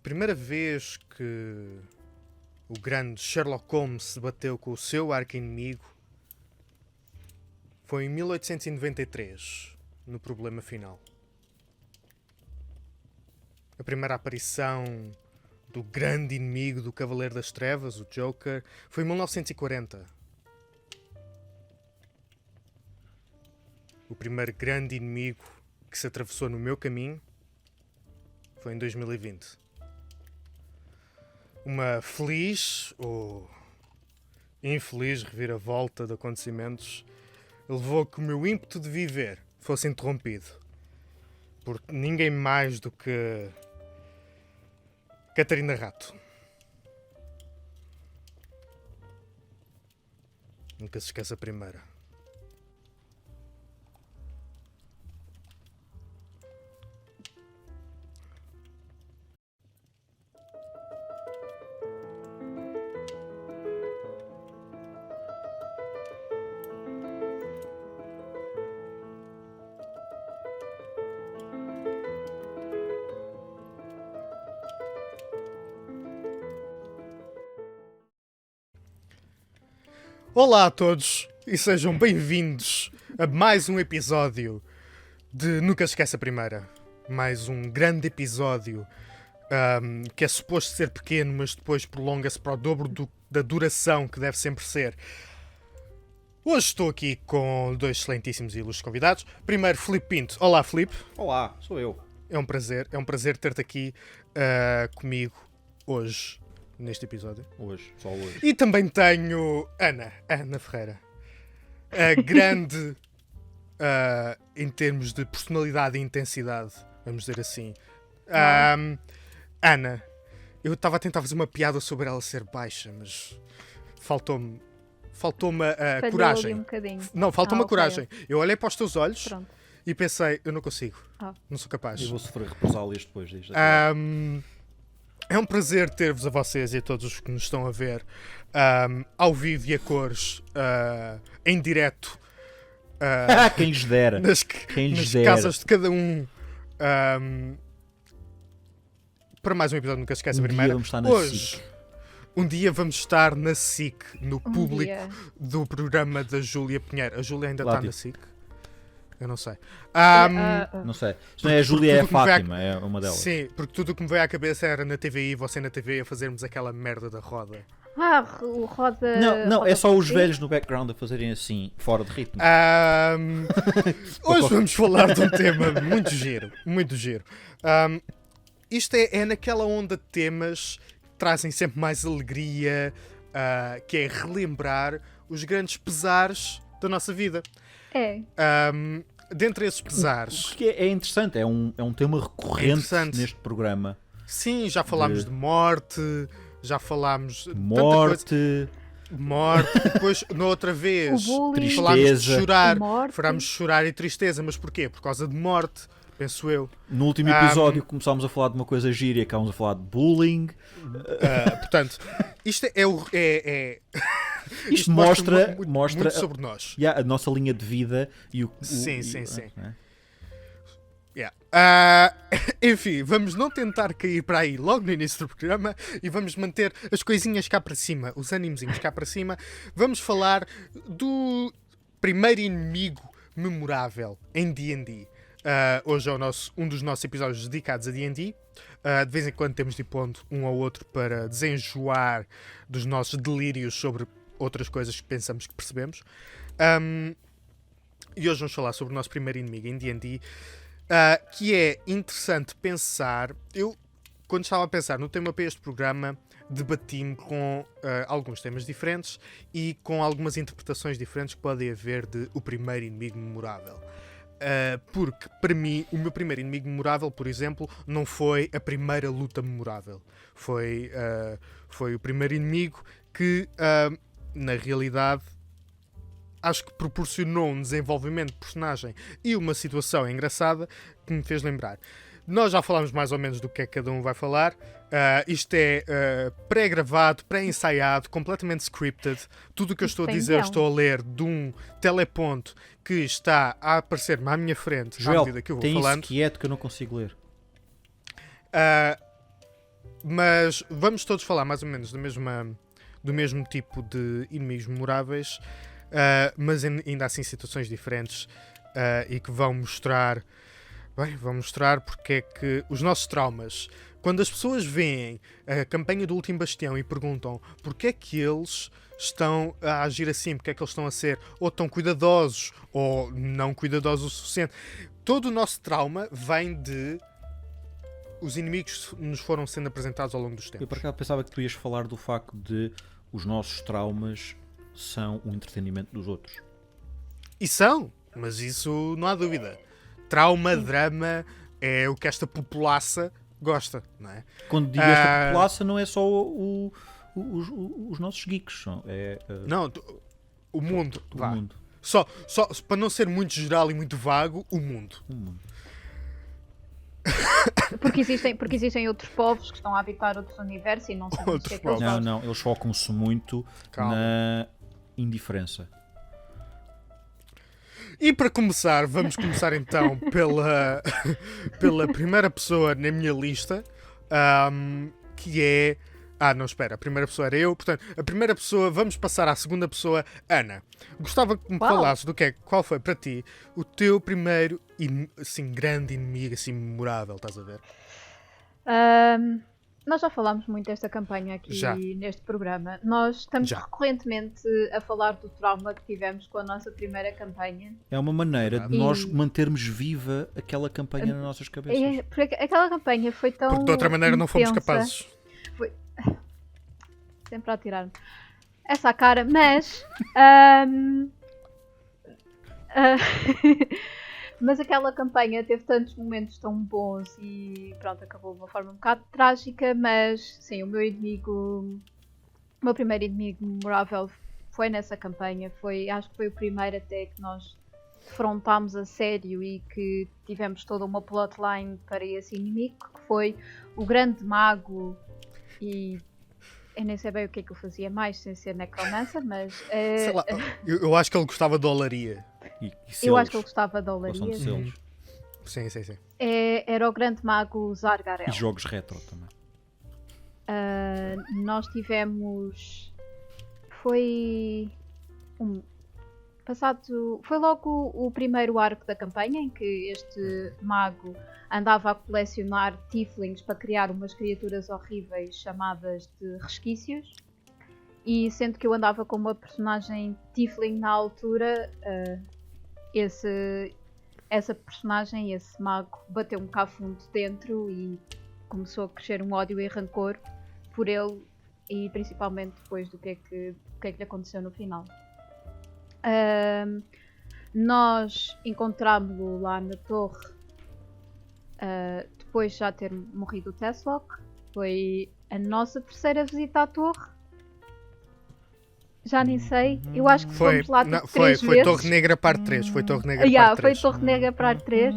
primeira vez que o grande Sherlock Holmes se bateu com o seu arqui-inimigo foi em 1893, no Problema Final. A primeira aparição do grande inimigo do Cavaleiro das Trevas, o Joker, foi em 1940. O primeiro grande inimigo que se atravessou no meu caminho foi em 2020. Uma feliz ou infeliz reviravolta de acontecimentos levou que o meu ímpeto de viver fosse interrompido por ninguém mais do que Catarina Rato. Nunca se esqueça a primeira. Olá a todos e sejam bem-vindos a mais um episódio de Nunca Se Esqueça a Primeira. Mais um grande episódio que é suposto ser pequeno, mas depois prolonga-se para o dobro da duração que deve sempre ser. Hoje estou aqui com dois excelentíssimos e ilustres convidados. Primeiro, Filipe Pinto. Olá, Filipe. Olá, sou eu. É um prazer ter-te aqui comigo hoje. Neste episódio. Só hoje. E também tenho Ana Ferreira. A grande, em termos de personalidade e intensidade, vamos dizer assim. Ana, eu estava a tentar fazer uma piada sobre ela ser baixa, mas faltou-me a coragem. Um bocadinho. Não, faltou-me a ok. coragem. Eu olhei para os teus olhos Pronto. e pensei, eu não consigo. Não sou capaz. Eu vou sofrer represálias depois disto. É um prazer ter-vos a vocês e a todos os que nos estão a ver ao vivo e a cores, em direto, Quem lhes dera. nas casas de cada um, para mais um episódio. Nunca se esquece a primeira. Vamos estar na Hoje, SIC. um dia vamos estar na SIC, no público dia. do programa da Júlia Pinheiro. A Júlia ainda Lá está na tipo. SIC? Eu não sei. Não sei. Isto não é a Júlia, é a tudo que me Fátima, é uma delas. Sim, porque tudo o que me veio à cabeça era na TVI, você na TV a fazermos aquela merda da roda. O roda. Não, roda é só os por si. velhos no background a fazerem assim, fora de ritmo. Hoje vamos falar de um tema muito giro, muito giro. Isto é naquela onda de temas que trazem sempre mais alegria, que é relembrar os grandes pesares da nossa vida. É. Dentre esses pesares, Porque é interessante, é um tema recorrente interessante. neste programa. sim, já falámos de morte, já falámos de tanta Morte, morte, depois, na outra vez, O bullying. falámos de Tristeza. chorar, Morte. falámos de chorar e tristeza, mas porquê? Por causa de morte, penso eu. no último episódio começámos a falar de uma coisa gira e acabámos a falar de bullying. Portanto, isto Isto mostra muito sobre nós. a nossa linha de vida e o... Sim. né? Yeah. Enfim, vamos não tentar cair para aí logo no início do programa e vamos manter as coisinhas cá para cima, os animozinhos cá para cima. Vamos falar do primeiro inimigo memorável em D&D. Hoje é um dos nossos episódios dedicados a D&D. De vez em quando temos de ir pondo um ao outro para desenjoar dos nossos delírios sobre outras coisas que pensamos que percebemos. E hoje vamos falar sobre o nosso primeiro inimigo em D&D, que é interessante pensar. Eu, quando estava a pensar no tema para este programa, debati-me com alguns temas diferentes e com algumas interpretações diferentes que podem haver de o primeiro inimigo memorável. Porque, para mim, o meu primeiro inimigo memorável, por exemplo, não foi a primeira luta memorável. Foi o primeiro inimigo que, na realidade, acho que proporcionou um desenvolvimento de personagem e uma situação engraçada que me fez lembrar. Nós já falámos mais ou menos do que é que cada um vai falar. Isto é pré-gravado, pré-ensaiado, completamente scripted. Tudo o que eu estou a dizer, estou a ler de um teleponto que está a aparecer-me à minha frente à Joel, medida que eu vou tem falando. isso quieto que eu não consigo ler. Mas vamos todos falar mais ou menos do mesmo tipo de inimigos memoráveis, mas ainda assim situações diferentes, e que vão mostrar porque é que os nossos traumas, quando as pessoas veem a campanha do Último Bastião e perguntam porque é que eles estão a agir assim, porque é que eles estão a ser ou tão cuidadosos ou não cuidadosos o suficiente, todo o nosso trauma vem de os inimigos que nos foram sendo apresentados ao longo dos Eu tempos. por acaso pensava que tu ias falar do facto de os nossos traumas são o entretenimento dos outros. E são, mas isso não há dúvida. Trauma, drama, é o que esta populaça gosta, não é? Quando digo esta população, não é só os nossos geeks, Não, o mundo, o vá. mundo. Só para não ser muito geral e muito vago, o mundo. O mundo. Porque existem outros povos que estão a habitar outros universos e não sabemos o que é que eles Outros gostam. Não, eles focam-se muito Calma. na indiferença. E para começar, vamos começar então pela primeira pessoa na minha lista, que é... não, espera, a primeira pessoa era eu, portanto, a primeira pessoa, vamos passar à segunda pessoa, Ana. Gostava que me Uau. falasses qual foi para ti o teu primeiro, assim, grande inimigo, assim, memorável, estás a ver? Nós já falámos muito desta campanha aqui Já. neste programa. Nós estamos Já. recorrentemente a falar do trauma que tivemos com a nossa primeira campanha. É uma maneira de E- nós mantermos viva aquela campanha nas nossas cabeças. Porque aquela campanha foi tão Porque de outra maneira não fomos intensa. capazes. Sempre a tirar essa à cara, mas ah, mas aquela campanha teve tantos momentos tão bons e pronto, acabou de uma forma um bocado trágica, mas sim, o meu primeiro inimigo memorável foi nessa campanha, acho que foi o primeiro até que nós defrontámos a sério e que tivemos toda uma plotline para esse inimigo, que foi o grande mago. E eu nem sei bem o que é que eu fazia mais sem ser necromancer, mas Sei lá, eu acho que ele gostava de olaria. E eu acho selos. que ele gostava de Gostam de olaria. selos. Sim, sim, sim. Era o grande mago Zargarel. E jogos retro também. Nós tivemos. Foi. Foi logo o primeiro arco da campanha em que este mago andava a colecionar tieflings para criar umas criaturas horríveis chamadas de resquícios. E sendo que eu andava com uma personagem tiefling na altura, essa personagem, esse mago, bateu um bocado fundo dentro e começou a crescer um ódio e rancor por ele e principalmente depois do que é que lhe aconteceu no final. Nós encontrámo-lo lá na torre depois de já ter morrido o Teslock. Foi a nossa terceira visita à torre. Já nem sei. Eu acho que Foi, fomos lá tipo, não, foi 3 vezes. Torre Negra parte 3. Foi Torre Negra Yeah, parte foi 3. Torre Negra parte 3.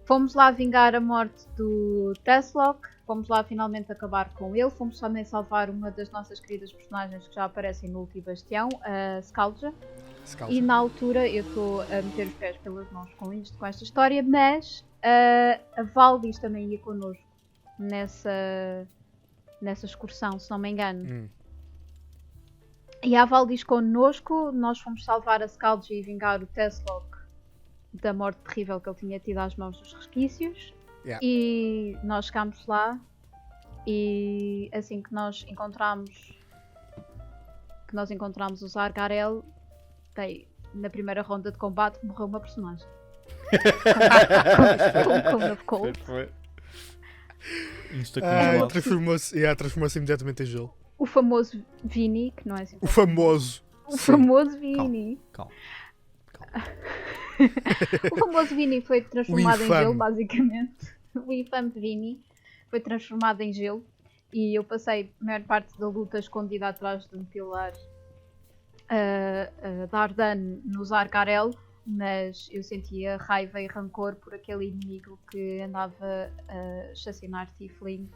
Fomos lá vingar a morte do Teslock. Fomos lá finalmente acabar com ele. Fomos também salvar uma das nossas queridas personagens que já aparecem no Último Bastião, a Scalja. E na altura eu estou a meter os pés pelas mãos com esta história, mas a Valdis também ia connosco nessa excursão, se não me engano. E a Valdis connosco, nós fomos salvar a Scalja e vingar o Teslock da morte terrível que ele tinha tido às mãos dos resquícios. Yeah. E nós chegámos lá e assim que nós encontramos o Zargarel, na primeira ronda de combate morreu uma personagem. Como na Cold. Transformou-se imediatamente em gelo. O famoso Vini, que não é assim. O famoso. O famoso Vini. Calma. O famoso Vini foi transformado em infame. gelo, basicamente. O infame Vini foi transformado em gelo e eu passei a maior parte da luta escondida atrás de um pilar a dar dano no Zargarel, mas eu sentia raiva e rancor por aquele inimigo que andava a chacinar tieflings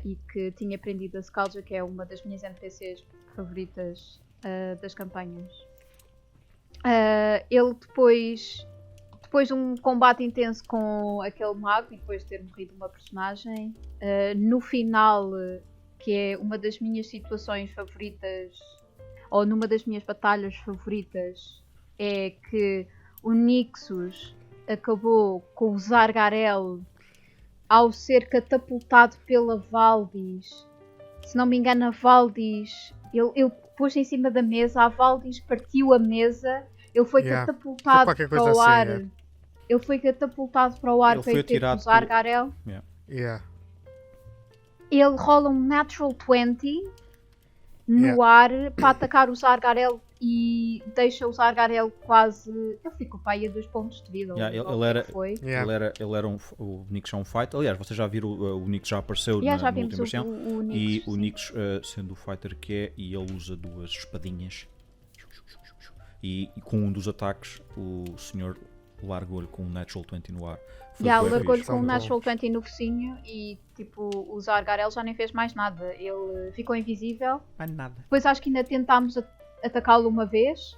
e que tinha prendido a Scalja, que é uma das minhas NPCs favoritas das campanhas. Ele depois depois de um combate intenso com aquele mago e depois de ter morrido uma personagem, no final, que é uma das minhas situações favoritas, ou numa das minhas batalhas favoritas, é que o Nixus acabou com o Zargarel ao ser catapultado pela Valdis. Se não me engano, a Valdis, ele pôs em cima da mesa, a Valdis partiu a mesa, ele foi catapultado para o ar. Assim, Ele foi catapultado para o ar Ele para foi ir ter com o atirado Zargarel. Ele rola um natural 20 no ar para atacar o Zargarel e deixa o Zargarel quase... Ele ficou para aí a 2 pontos de vida. Ele era o Nix é um fighter. Aliás, vocês já viram, o Nix já apareceu na última versão. E o Nix, sendo o fighter que é, e ele usa 2 espadinhas. E com um dos ataques, o senhor largou-lhe com um Natural 20 no ar. Largou-lhe com um Natural 20 no focinho e tipo, o Zargarel já nem fez mais nada. Ele ficou invisível. Mais nada. Depois acho que ainda tentámos atacá-lo uma vez.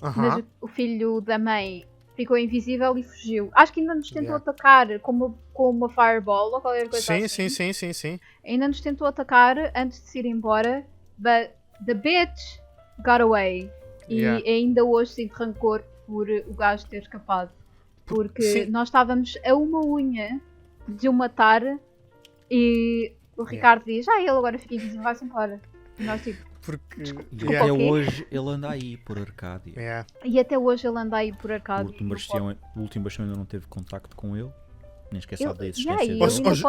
Mas o filho da mãe ficou invisível e fugiu. Acho que ainda nos tentou atacar com uma fireball ou qualquer coisa assim. Sim. Ainda nos tentou atacar antes de se ir embora. But the bitch got away. E ainda hoje sinto rancor por o gajo ter escapado. Porque nós estávamos a uma unha de o matar e o Ricardo diz, ele agora fica invisível, vai-se embora. E nós tipo... E até hoje ele anda aí por Arcádia. E até hoje ele anda aí por Arcádia. O último bastião ainda não teve contacto com ele. Nem esquece da existência dele.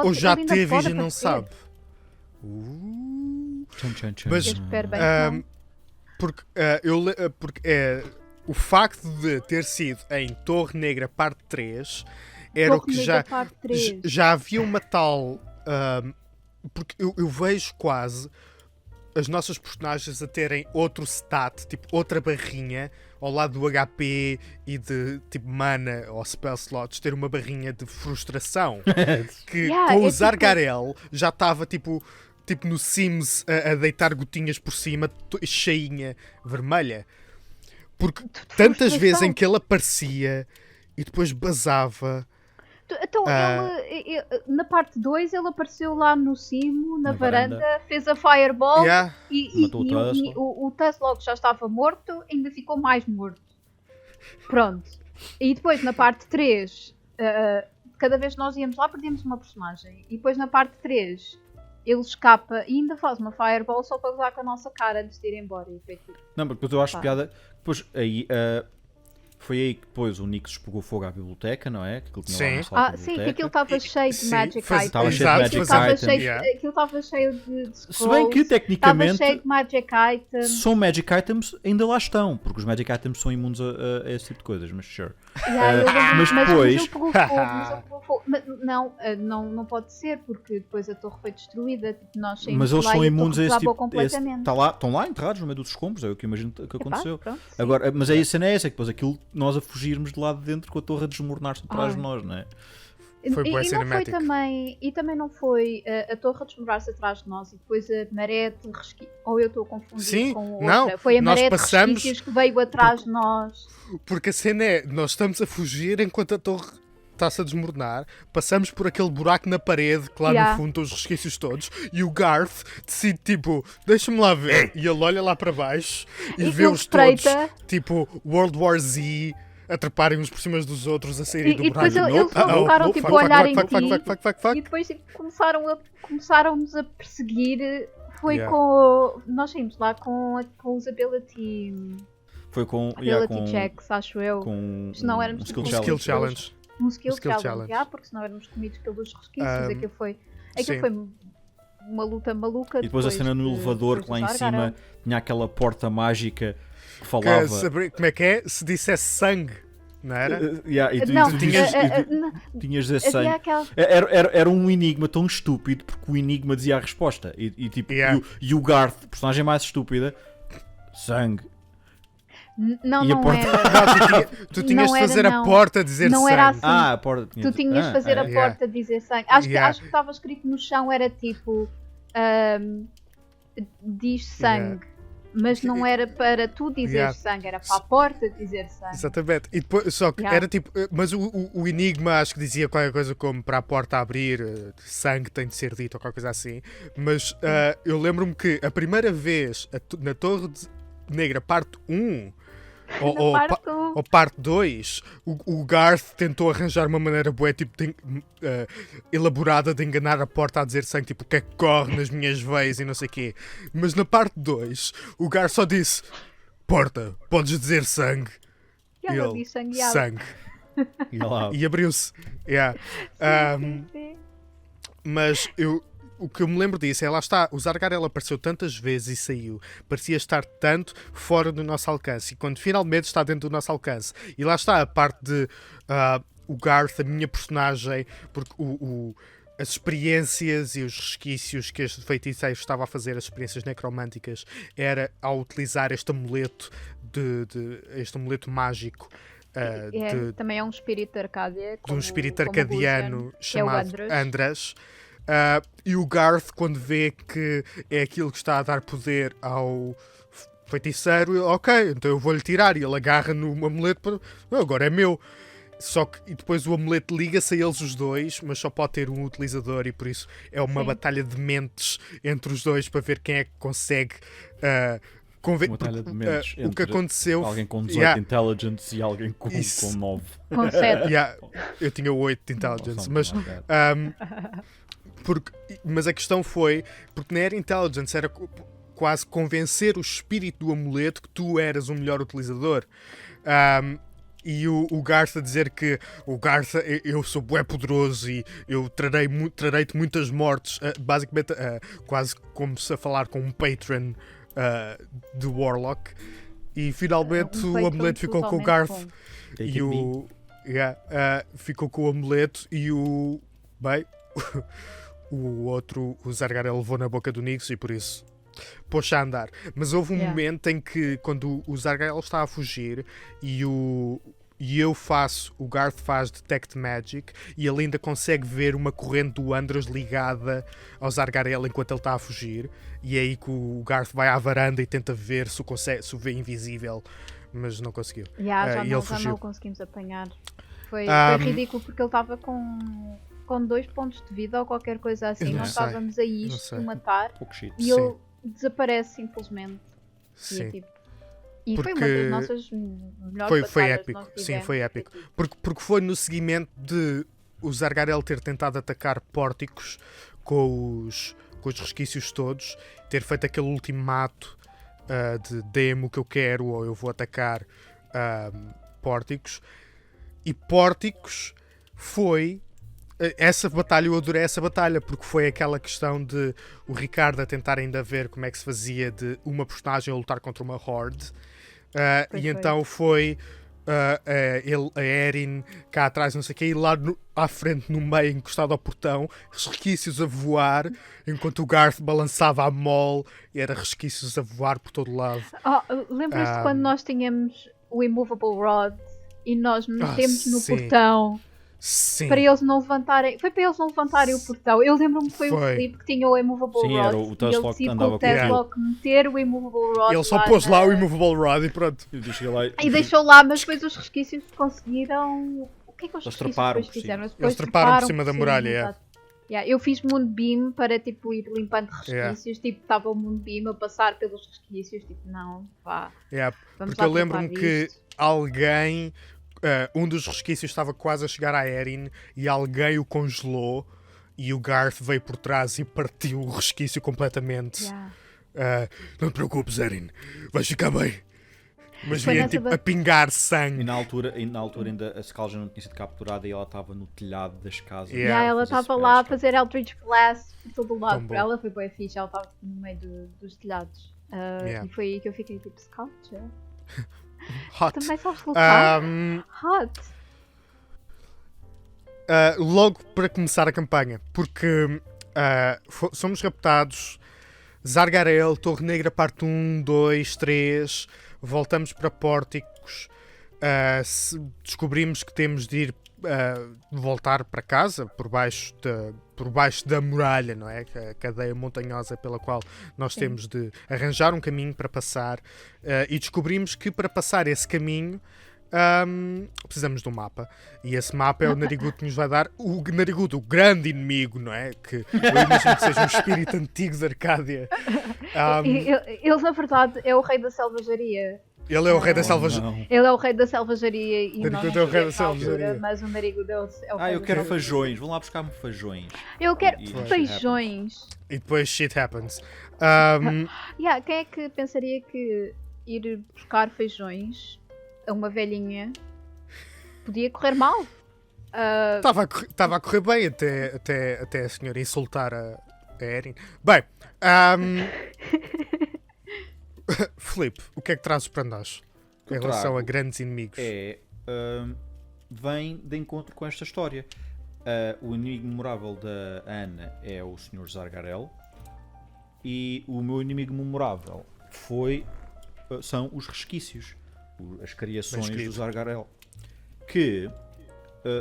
Ou já teve e não sabe. Mas espero bem porque o facto de ter sido em Torre Negra parte 3 era o que já havia uma tal... porque eu vejo quase as nossas personagens a terem outro stat, tipo outra barrinha ao lado do HP e de tipo mana ou spell slots, ter uma barrinha de frustração que com o Zargarel já estava tipo no Sims a deitar gotinhas por cima, cheinha, vermelha. Porque tantas vezes em que ele aparecia e depois basava. Então, ele, na parte 2, ele apareceu lá no cimo, na varanda, fez a fireball e o Tesla já estava morto, ainda ficou mais morto. Pronto. E depois, na parte 3, cada vez que nós íamos lá, perdíamos uma personagem. E depois, na parte 3, ele escapa e ainda faz uma fireball só para usar com a nossa cara antes de ir embora. Não, porque eu acho piada. Depois aí. Foi aí que depois o Nix pegou fogo à biblioteca, não é? Que sim, que aquilo estava cheio de magic items. Estava cheio de magic items. Aquilo estava cheio de scrolls. Se bem que tecnicamente estava cheio de magic items. São magic items, ainda lá estão, porque os magic items são imunes a esse tipo de coisas, mas sure. Mas depois... Ele pegou fogo, não pode ser, porque depois a torre foi destruída. Nós saímos mas eles lá são e imunes a esse tipo. Estão lá enterrados no meio dos escombros, é o que eu imagino que aconteceu. Agora, mas a cena é essa, que depois aquilo, nós a fugirmos de lá de dentro com a torre a desmoronar-se atrás de nós, não é? Foi boa cinemática. E também não foi a torre a desmoronar-se atrás de nós e depois a maré de resquícios. Ou eu estou a confundir com outra. Não, foi a maré de resquícios que veio atrás de nós. Porque a cena é, nós estamos a fugir enquanto a torre está-se a desmoronar, passamos por aquele buraco na parede que lá no fundo estão os resquícios todos e o Garth decide tipo, deixa-me lá ver, e ele olha lá para baixo e vê-os todos tipo World War Z a treparem uns por cima dos outros, a saírem do buraco. E depois eles começaram tipo, a olhar em ti e depois começaram-nos a perseguir. Foi com... Nós saímos lá com os ability... Foi com... Ability checks, acho eu. Com senão éramos skill challenge. Um skill challenge. Porque senão éramos comidos pelos resquícios. Aquilo foi uma luta maluca. E depois a cena no elevador, que lá em cima tinha aquela porta mágica que falava... Como é que é? Se dissesse sangue, não era? Tinhas de dizer sangue. Era um enigma tão estúpido, porque o enigma dizia a resposta. E o Garth, personagem mais estúpida, sangue. Não era. Tu tinhas de fazer a porta dizer sangue. Era assim. A porta tu tinhas de fazer a porta dizer sangue. Acho que estava escrito no chão, era tipo diz sangue. Mas não era para tu dizer sangue, era para a porta dizer sangue. Exatamente. E depois, só que era tipo. Mas o enigma acho que dizia qualquer coisa como para a porta abrir, sangue tem de ser dito ou qualquer coisa assim. Mas eu lembro-me que a primeira vez na Torre Negra, parte 1. Ou parte 2, o Garth tentou arranjar uma maneira bué, tipo, elaborada de enganar a porta a dizer sangue, tipo, o que é que corre nas minhas veias e não sei o quê. Mas na parte 2, o Garth só disse: porta, podes dizer sangue. E ela disse sangue. E abriu-se. Sim. Mas o que eu me lembro disso é, lá está, o Zargarel apareceu tantas vezes e saiu, parecia estar tanto fora do nosso alcance, e quando finalmente está dentro do nosso alcance, e lá está a parte de o Garth, a minha personagem, porque as experiências e os resquícios que este feiticeiro estava a fazer, as experiências necromânticas, era ao utilizar este amuleto este amuleto mágico. Também é um espírito Arcádia, de um espírito arcadiano chamado é Andras. E o Garth, quando vê que é aquilo que está a dar poder ao feiticeiro, ok, então eu vou-lhe tirar, e ele agarra no amuleto para... agora é meu. Só que e depois o amuleto liga-se a eles os dois, mas só pode ter um utilizador, e por isso é uma batalha de mentes entre os dois para ver quem é que consegue o que aconteceu. Alguém com 18 intelligence e alguém com 9. Com 7. Eu tinha 8 de intelligence, mas a questão foi porque na Era Intelligence era quase convencer o espírito do amuleto que tu eras o melhor utilizador. E o Garth a dizer que o Garth, eu sou bué poderoso e eu trarei-te muitas mortes, basicamente quase como se a falar com um patron de Warlock, e finalmente o amuleto ficou com o Garth e ficou com o amuleto e o outro, o Zargarel, levou na boca do Nix e por isso pôs-se a andar. Mas houve um momento em que, quando o Zargarel está a fugir e o Garth faz Detect Magic, e ele ainda consegue ver uma corrente do Andras ligada ao Zargarel enquanto ele está a fugir, e é aí que o Garth vai à varanda e tenta ver se o vê invisível, mas não conseguiu. Já não o conseguimos apanhar. Foi ridículo, porque ele estava com 2 pontos de vida ou qualquer coisa assim, nós estávamos a isto de matar, e ele desaparece simplesmente. Sim. E foi uma das nossas melhores foi épico. Sim, foi épico. Porque foi no seguimento de o Zargarel ter tentado atacar pórticos com os resquícios todos, ter feito aquele ultimato de demo que eu quero, ou eu vou atacar pórticos. E pórticos foi... Essa batalha, eu adorei essa batalha, porque foi aquela questão de o Ricardo a tentar ainda ver como é que se fazia de uma personagem a lutar contra uma horde. Então foi a Erin cá atrás, não sei o quê, e lá à frente, no meio, encostado ao portão, resquícios a voar, enquanto o Garth balançava a mole e era resquícios a voar por todo lado. Lembras-te quando nós tínhamos o Immovable Rod e nós metemos no portão? Sim. Para eles não levantarem. Foi para eles não levantarem o portão. Eu lembro-me que foi o Felipe que tinha o Immovable Rod. Era o Tesla que andava com o meter o Immovable Rod. Ele só pôs lá o Immovable Rod e pronto. E deixou lá, mas depois os resquícios conseguiram. O que é que os resquícios depois fizeram? Eles treparam por cima da muralha. Eu fiz Moonbeam para ir limpando resquícios. Estava o Moonbeam a passar pelos resquícios. Não, vá. Porque eu lembro-me que alguém. Um dos resquícios estava quase a chegar à Erin e alguém o congelou e o Garth veio por trás e partiu o resquício completamente. Não te preocupes, Erin, vais ficar bem. Mas vinha a pingar sangue. E na altura ainda a Skalja não tinha sido capturada e ela estava no telhado das casas. Ela estava lá a fazer Eldritch Blast por todo o lado. Para ela foi bem fixe, ela estava no meio dos telhados. E foi aí que eu fiquei tipo, Skalja? Hot. Também sabes lutar? Hot. Logo para começar a campanha, porque somos raptados, Zargarel, Torre Negra, parte 1, 2, 3, voltamos para Pórticos, descobrimos que temos de ir voltar para casa por baixo da muralha, não é? A cadeia montanhosa pela qual nós temos de arranjar um caminho para passar, e descobrimos que para passar esse caminho precisamos de um mapa, e esse mapa é o Narigudo que nos vai dar. O Narigudo, o grande inimigo, não é? Que eu imagino que seja um espírito antigo de Arcádia. Ele na verdade é o rei da selvageria. Ele é o rei da selvageria. Ele é o rei da selvageria e Narigudo é o rei da selvageria. Mas o Narigudo é o rei eu quero feijões. Vão lá buscar-me feijões. Eu quero feijões. E depois shit happens. Quem é que pensaria que ir buscar feijões a uma velhinha podia correr mal? Estava a correr bem até a senhora insultar a Erin. Bem, Filipe, o que é que trazes para nós em relação a grandes inimigos? Vem de encontro com esta história. O inimigo memorável da Ana é o Sr. Zargarel, e o meu inimigo memorável são os resquícios, as criações do Zargarel, que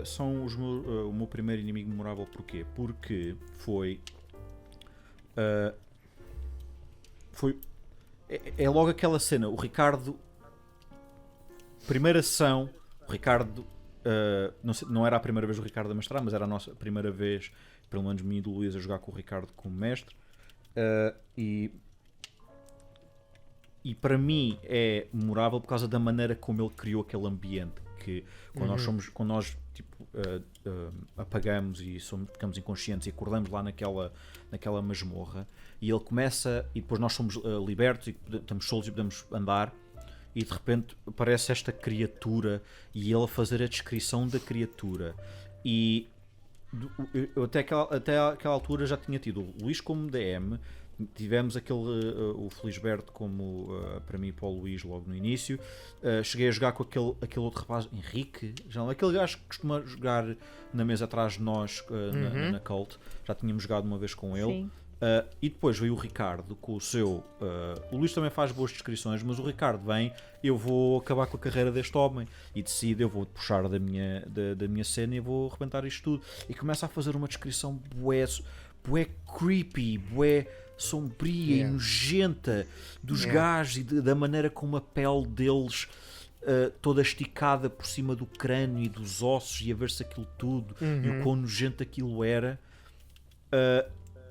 são o meu primeiro inimigo memorável. Porquê? Porque foi logo aquela cena, o Ricardo, primeira sessão, o Ricardo, não era a primeira vez do Ricardo a mestrar, mas era a nossa primeira vez, pelo menos mim e do Luís, a jogar com o Ricardo como mestre, e para mim é memorável por causa da maneira como ele criou aquele ambiente, que quando nós apagamos e ficamos inconscientes e acordamos lá naquela masmorra, e ele começa, e depois nós somos libertos e estamos soltos e podemos andar, e de repente aparece esta criatura e ele a fazer a descrição da criatura, e eu até aquela altura já tinha tido o Luís como DM, tivemos o Felisberto como para mim e para o Luís logo no início, cheguei a jogar com aquele outro rapaz, Henrique, aquele gajo que costuma jogar na mesa atrás de nós na Cult, já tínhamos jogado uma vez com ele. E depois veio o Ricardo com o seu. O Luís também faz boas descrições, mas o Ricardo vem, eu vou acabar com a carreira deste homem, e decide, eu vou puxar da minha cena e vou arrebentar isto tudo, e começa a fazer uma descrição bué creepy, bué sombria e nojenta dos gajos, e da maneira como a pele deles toda esticada por cima do crânio e dos ossos, e a ver-se aquilo tudo, e o quão nojento aquilo era.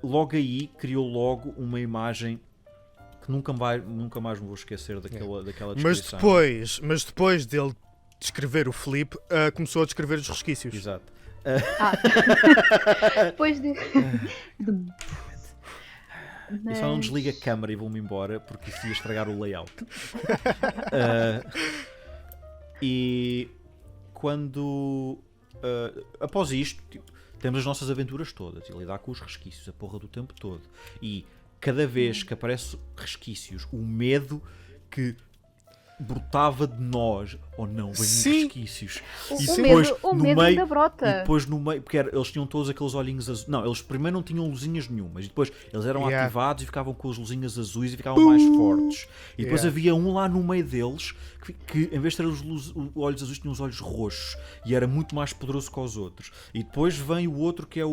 Logo aí criou uma imagem que nunca mais me vou esquecer daquela descrição. Mas depois dele descrever o Filipe, começou a descrever os resquícios. Exato. Depois de... Eu só não desligo a câmara e vou-me embora, porque isso ia estragar o layout. E quando após isto, temos as nossas aventuras todas e lidar com os resquícios a porra do tempo todo, e cada vez que aparece resquícios, o medo que brotava de nós, ou não, vem resquícios, e depois o medo ainda brota. E depois no meio, porque eles tinham todos aqueles olhinhos azuis. Não, eles primeiro não tinham luzinhas nenhumas, e depois eles eram ativados e ficavam com as luzinhas azuis e ficavam mais fortes, e depois havia um lá no meio deles que em vez de ter os olhos azuis, tinha os olhos roxos, e era muito mais poderoso que os outros. E depois vem o outro que é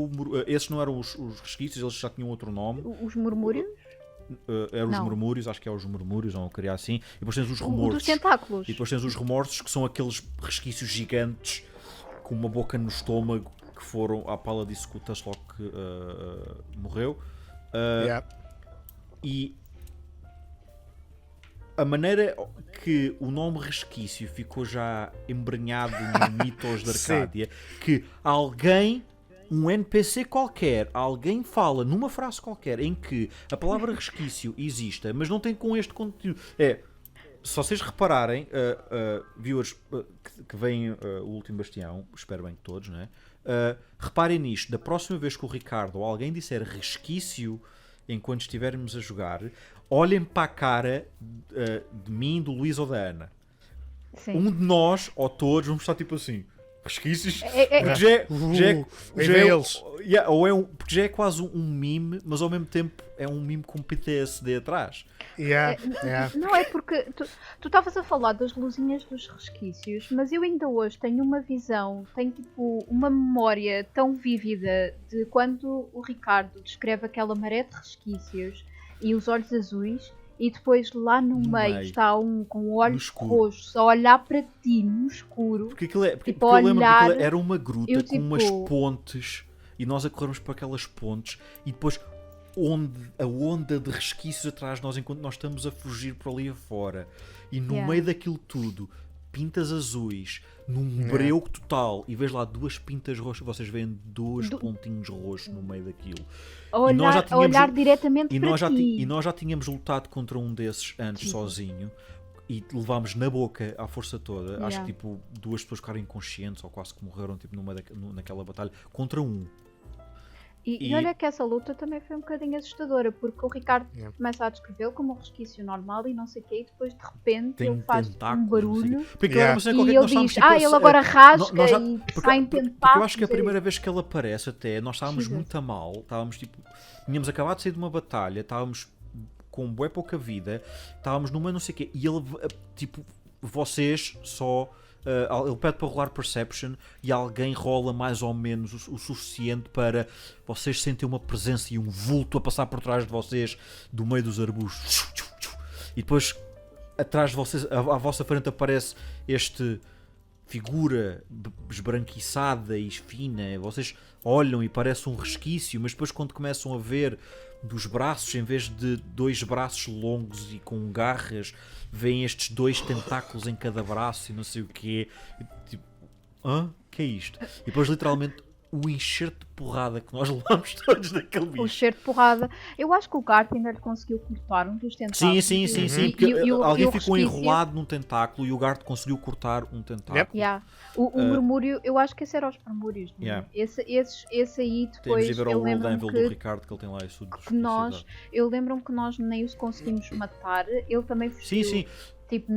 esses não eram os resquícios, eles já tinham outro nome, os murmúrios. Eram os murmúrios, acho que é os murmúrios, ou queria assim, e depois tens os remorsos, dos tentáculos. E depois tens os remorsos, que são aqueles resquícios gigantes com uma boca no estômago, que foram à pala disso que o Taslock morreu. E a maneira que o nome resquício ficou já embrenhado no mitos de Arcádia, que um NPC qualquer, alguém fala numa frase qualquer em que a palavra resquício exista, mas não tem com este conteúdo. Se vocês repararem, viewers que veem o Último Bastião, espero bem que todos, não é? Reparem nisto, da próxima vez que o Ricardo ou alguém disser resquício enquanto estivermos a jogar, olhem para a cara de mim, do Luís ou da Ana. Sim. Um de nós, ou todos, vamos estar tipo assim... resquícios. Porque já é quase um meme, mas ao mesmo tempo é um meme com PTSD atrás. Não é porque tu estavas a falar das luzinhas dos resquícios, mas eu ainda hoje tenho uma visão, tenho tipo uma memória tão vívida de quando o Ricardo descreve aquela maré de resquícios e os olhos azuis. E depois lá no meio está um com olhos roxos a olhar para ti no escuro. Porque eu lembro que aquilo era uma gruta com umas pontes e nós a corrermos para aquelas pontes e depois a onda de resquícios atrás de nós enquanto nós estamos a fugir por ali afora. E no meio daquilo tudo, pintas azuis, num breu total, e vês lá duas pintas roxas, vocês veem dois pontinhos roxos no meio daquilo. A olhar diretamente para ti. E nós já tínhamos lutado contra um desses antes sozinho e levámos na boca à força toda. Acho que tipo 2 pessoas ficaram inconscientes ou quase que morreram tipo, naquela batalha contra um. E olha que essa luta também foi um bocadinho assustadora, porque o Ricardo começa a descrevê-lo como um resquício normal e não sei o quê, e depois de repente ele faz um barulho e ele diz, ele agora rasga e saem tentáculos. Porque eu acho que a primeira vez que ele aparece até, nós estávamos muito a mal, tínhamos acabado de sair de uma batalha, estávamos com bué pouca vida, estávamos numa não sei o quê, e ele, tipo, vocês só... ele pede para rolar Perception e alguém rola mais ou menos o suficiente para vocês sentirem uma presença e um vulto a passar por trás de vocês do meio dos arbustos e depois atrás de vocês, à vossa frente aparece este figura esbranquiçada e fina, vocês olham e parece um resquício, mas depois quando começam a ver dos braços, em vez de 2 braços longos e com garras, vêm estes 2 tentáculos em cada braço e não sei o quê. Tipo, que é isto? E depois literalmente o enxerto de porrada que nós levamos todos daquele bicho. O enxerto de porrada. Eu acho que o Garth ainda lhe conseguiu cortar um dos tentáculos. Sim. Porque alguém ficou enrolado num tentáculo e o Garth conseguiu cortar um tentáculo. O murmúrio, eu acho que esse era os murmúrios. Esse aí depois. Temos de ver o roll level do Ricardo que ele tem lá isso. Eu lembro-me que nós nem os conseguimos matar. Ele também fugiu. Sim. Tipo,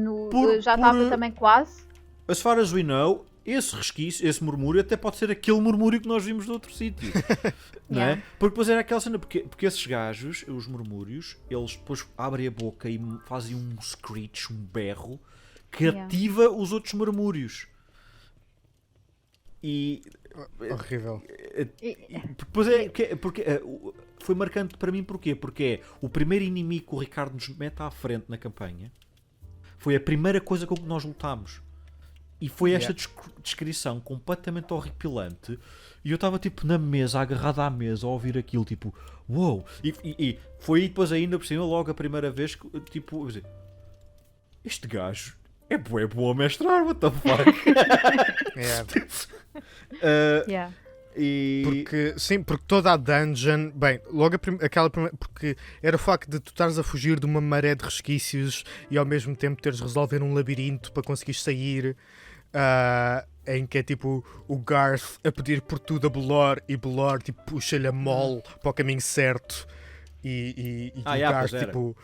já estava também quase. As far as we know, esse resquício, esse murmúrio até pode ser aquele murmúrio que nós vimos de outro sítio. Não é? Porque depois era aquela cena, porque esses gajos, os murmúrios, eles depois abrem a boca e fazem um screech, um berro que ativa os outros murmúrios. E horrível. Porque foi marcante para mim porquê? Porque é o primeiro inimigo que o Ricardo nos mete à frente na campanha. Foi a primeira coisa com que nós lutámos. E foi esta descrição completamente horripilante. E eu estava tipo na mesa, agarrado à mesa, a ouvir aquilo, tipo, uou! E foi depois ainda por cima, logo a primeira vez que, tipo, eu dizer, este gajo é bom a mestrar, what the fuck? Porque toda a dungeon, bem, logo aquela primeira, porque era o facto de tu estares a fugir de uma maré de resquícios e ao mesmo tempo teres de resolver um labirinto para conseguir sair, em que é tipo o Garth a pedir por tudo a Belor e Belor tipo, puxa-lhe a mole para o caminho certo e o Garth tipo...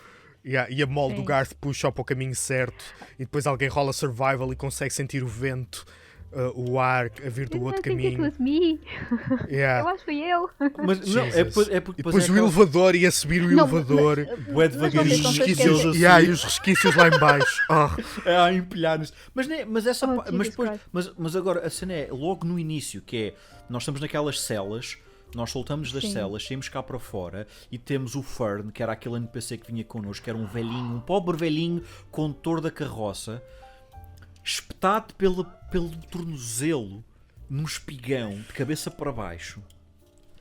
e a mole do Garth puxa-o para o caminho certo e depois alguém rola survival e consegue sentir o vento, o ar a vir do outro caminho. Eu acho que fui eu. Mas não, é porque depois o elevador ia subir o elevador. Bué devagarinho. E os resquícios lá em baixo. A empilhar-nos. Mas agora a cena é logo no início, que é nós estamos naquelas celas. Nós soltamos das celas, saímos cá para fora e temos o Fern, que era aquele NPC que vinha connosco, que era um velhinho, um pobre velhinho condutor da carroça, espetado pelo tornozelo num espigão de cabeça para baixo,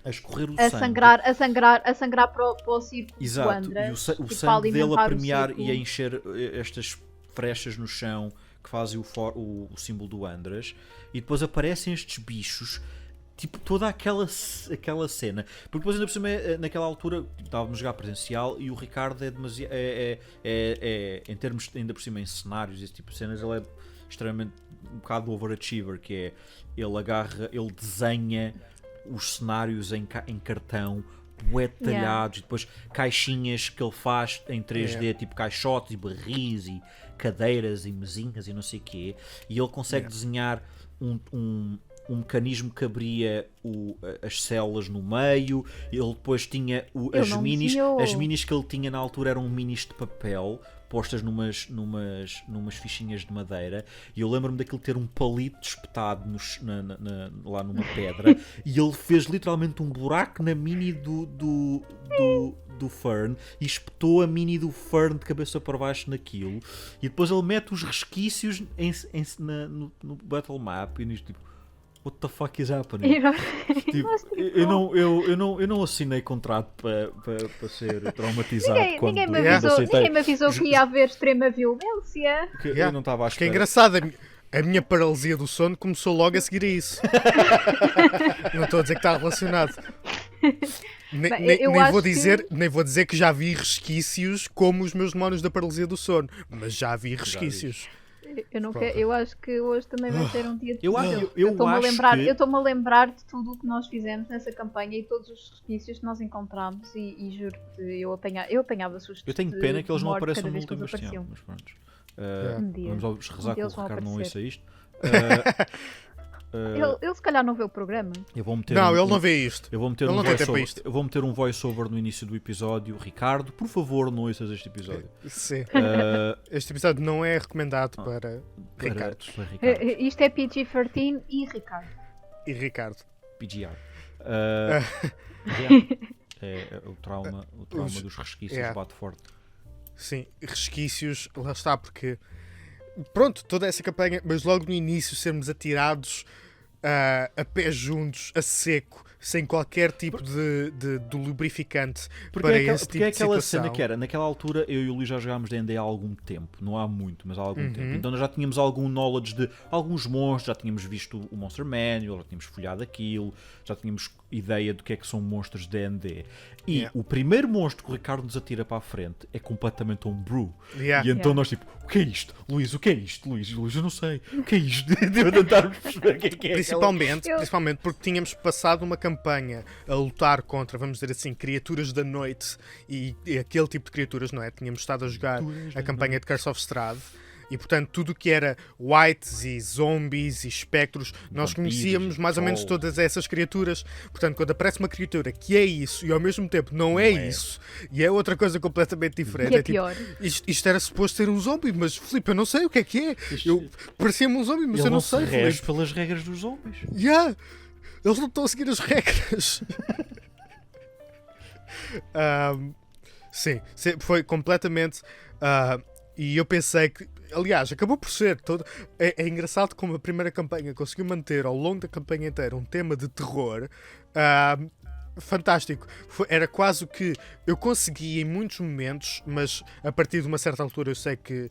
a escorrer o sangue. A sangrar para o circo. Exato, e o sangue dele a permear e a encher estas frechas no chão que fazem o símbolo do Andras. E depois aparecem estes bichos. Tipo, toda aquela cena. Porque depois, ainda por cima, naquela altura, estávamos a jogar presencial e o Ricardo é demasiado. Em termos, ainda por cima, em cenários, esse tipo de cenas, ele é extremamente um bocado overachiever. Que é, ele desenha os cenários em cartão, bué detalhados, e depois caixinhas que ele faz em 3D, tipo caixotes e barris e cadeiras e mesinhas e não sei o quê. E ele consegue desenhar um mecanismo que abria as células no meio. Ele depois tinha as minis que ele tinha na altura eram minis de papel postas numas fichinhas de madeira, e eu lembro-me daquilo ter um palito espetado lá numa pedra e ele fez literalmente um buraco na mini do Fern e espetou a mini do Fern de cabeça para baixo naquilo, e depois ele mete os resquícios no Battle Map, e nisto tipo, what the fuck is happening? Tipo, eu não assinei contrato para ser traumatizado. Ninguém me avisou que ia haver extrema violência. Eu não estava à espera. Que é engraçado, a minha paralisia do sono começou logo a seguir a isso. Não estou a dizer que está relacionado. Nem vou dizer que já vi resquícios como os meus demónios da paralisia do sono, mas já vi resquícios. Eu acho que hoje também vai ser um dia de eu estou-me a lembrar de tudo o que nós fizemos nessa campanha e todos os resquícios que nós encontramos, e juro-te, eu apanhava sustos. Eu tenho pena que eles não apareçam no último bastião, mas pronto. Vamos rezar que o Ricardo não ouça isto. Ele se calhar não vê o programa. Ele não vê isto. Eu vou meter um voice-over no início do episódio. Ricardo, por favor, não ouças este episódio. Sim. Este episódio não é recomendado para Ricardo. Isto é PG-13 e Ricardo. PGR. É o trauma dos resquícios bate forte. Sim, resquícios, lá está, porque pronto, toda essa campanha, mas logo no início sermos atirados a pés juntos, a seco, sem qualquer tipo de lubrificante para esse tipo de aquela situação. Cena que era, naquela altura eu e o Luís já jogámos D&D há algum tempo, não há muito, mas há algum tempo, então nós já tínhamos algum knowledge de alguns monstros, já tínhamos visto o Monster Manual, já tínhamos folhado aquilo, já tínhamos ideia do que é que são monstros de D&D. E o primeiro monstro que o Ricardo nos atira para a frente é completamente homebrew. E então nós tipo, o que é isto? Luís, o que é isto? Luís, eu não sei. O que é isto? Devo tentar perceber o que é. Principalmente porque tínhamos passado uma campanha a lutar contra, vamos dizer assim, criaturas da noite e aquele tipo de criaturas, não é? Tínhamos estado a jogar a campanha de Curse of Strahd. E portanto tudo o que era whites e zombies e espectros, nós conhecíamos mais ou menos todas essas criaturas. Portanto, quando aparece uma criatura que é isso e ao mesmo tempo não é isso, e é outra coisa completamente diferente, é pior. Tipo, isto era suposto ser um zombie, mas Filipe, eu não sei o que é. Parecia-me um zombie, mas eu não sei. Ele não pelas regras dos zombies. Eles não estão a seguir as regras. Sim, foi completamente. E eu pensei que, aliás, acabou por ser todo. É engraçado como a primeira campanha conseguiu manter ao longo da campanha inteira um tema de terror. Fantástico. Era quase o que eu consegui em muitos momentos, mas a partir de uma certa altura eu sei que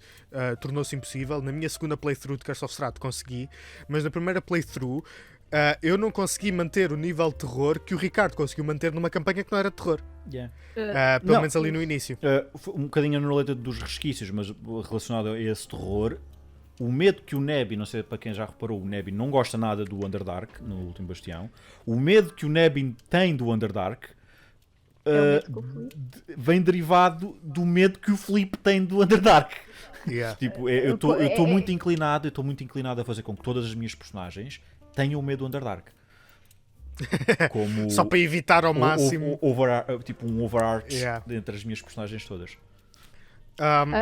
tornou-se impossível. Na minha segunda playthrough de Curse of Strahd consegui, mas na primeira playthrough eu não consegui manter o nível de terror que o Ricardo conseguiu manter numa campanha que não era terror. Pelo menos ali no início. Um bocadinho unrelated dos resquícios, mas relacionado a esse terror, o medo que o Nebby, não sei para quem já reparou, o Nebby não gosta nada do Underdark no último bastião. O medo que o Nebby tem do Underdark vem derivado do medo que o Filipe tem do Underdark. Tipo, eu estou muito inclinado a fazer com que todas as minhas personagens tenham medo do Underdark. Como só para evitar ao máximo tipo um overarch entre as minhas personagens todas.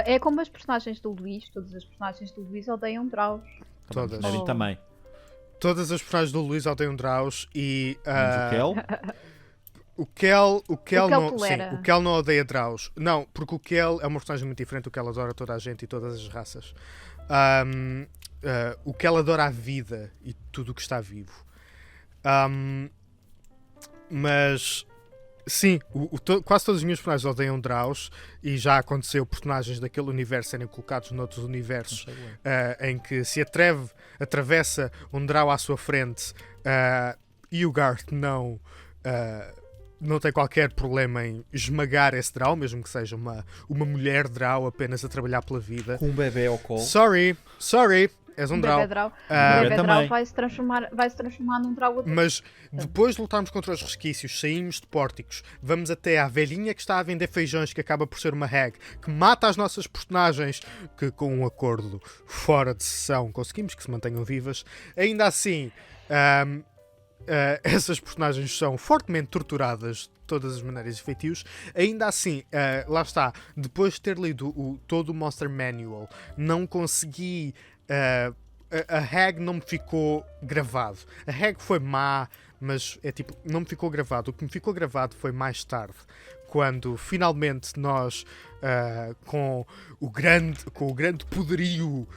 É como as personagens do Luís. Todas as personagens do Luís odeiam Draus. Todas. Também. Todas as personagens do Luís odeiam Draus e o Kel? O Kel não odeia Draus. Não, porque o Kel é uma personagem muito diferente. O Kel adora toda a gente e todas as raças. O Kel adora a vida e tudo o que está vivo. Mas sim, quase todos os meus personagens odeiam Draus, e já aconteceu personagens daquele universo serem colocados noutros universos em que se atravessa um Drow à sua frente e o Garth não tem qualquer problema em esmagar esse Drow, mesmo que seja uma mulher Drow apenas a trabalhar pela vida. Com um bebê ao colo. Sorry. És um Drow. Bebê Drow vai se transformar num Drow. Mas depois de lutarmos contra os resquícios, saímos de pórticos, vamos até à velhinha que está a vender feijões, que acaba por ser uma hag, que mata as nossas personagens, que com um acordo fora de sessão conseguimos que se mantenham vivas. Ainda assim, essas personagens são fortemente torturadas de todas as maneiras e feitios. Ainda assim, lá está, depois de ter lido todo o Monster Manual, não consegui... a hag não me ficou gravado. A hag foi má, mas não me ficou gravado. O que me ficou gravado foi mais tarde, quando finalmente nós, com o grande poderio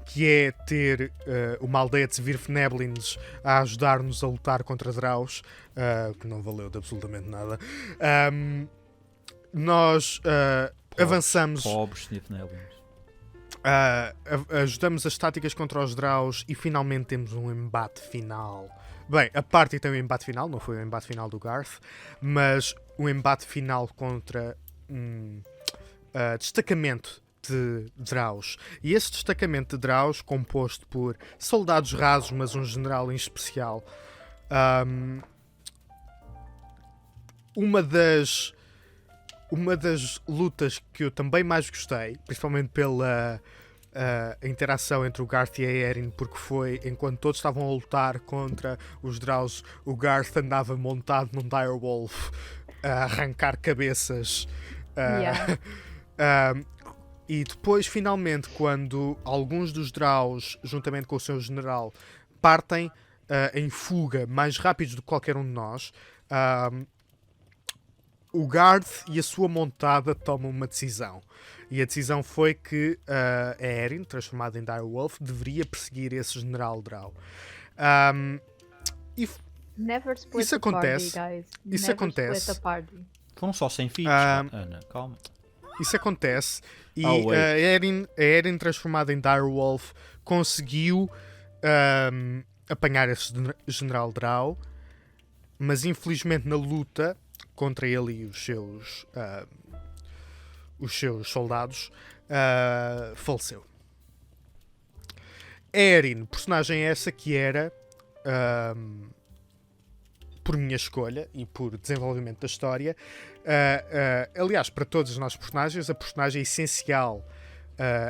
que é ter uma aldeia de Svirfneblins a ajudar-nos a lutar contra Drows, que não valeu de absolutamente nada, nós avançamos. Pobres Svirfneblins. Ajudamos as táticas contra os Drows e finalmente temos um embate final. Bem, a party tem um embate final, não foi o embate final do Garth, mas um embate final contra um destacamento de Drows. E esse destacamento de Drows, composto por soldados rasos, mas um general em especial, uma das lutas que eu também mais gostei, principalmente pela interação entre o Garth e a Erin, porque foi enquanto todos estavam a lutar contra os Drows, o Garth andava montado num direwolf a arrancar cabeças. E depois, finalmente, quando alguns dos Drows, juntamente com o seu general, partem em fuga mais rápidos do que qualquer um de nós, o Garth e a sua montada tomam uma decisão. E a decisão foi que a Erin, transformada em direwolf, deveria perseguir esse general Drow. Isso acontece. Isso acontece. Foram só 100 feats, Ana, calma. Isso acontece e a Erin, transformada em direwolf, conseguiu apanhar esse general Drow, mas infelizmente na luta contra ele e os seus soldados, faleceu. Erin, personagem essa que era, por minha escolha e por desenvolvimento da história, aliás, para todos os nossos personagens, a personagem essencial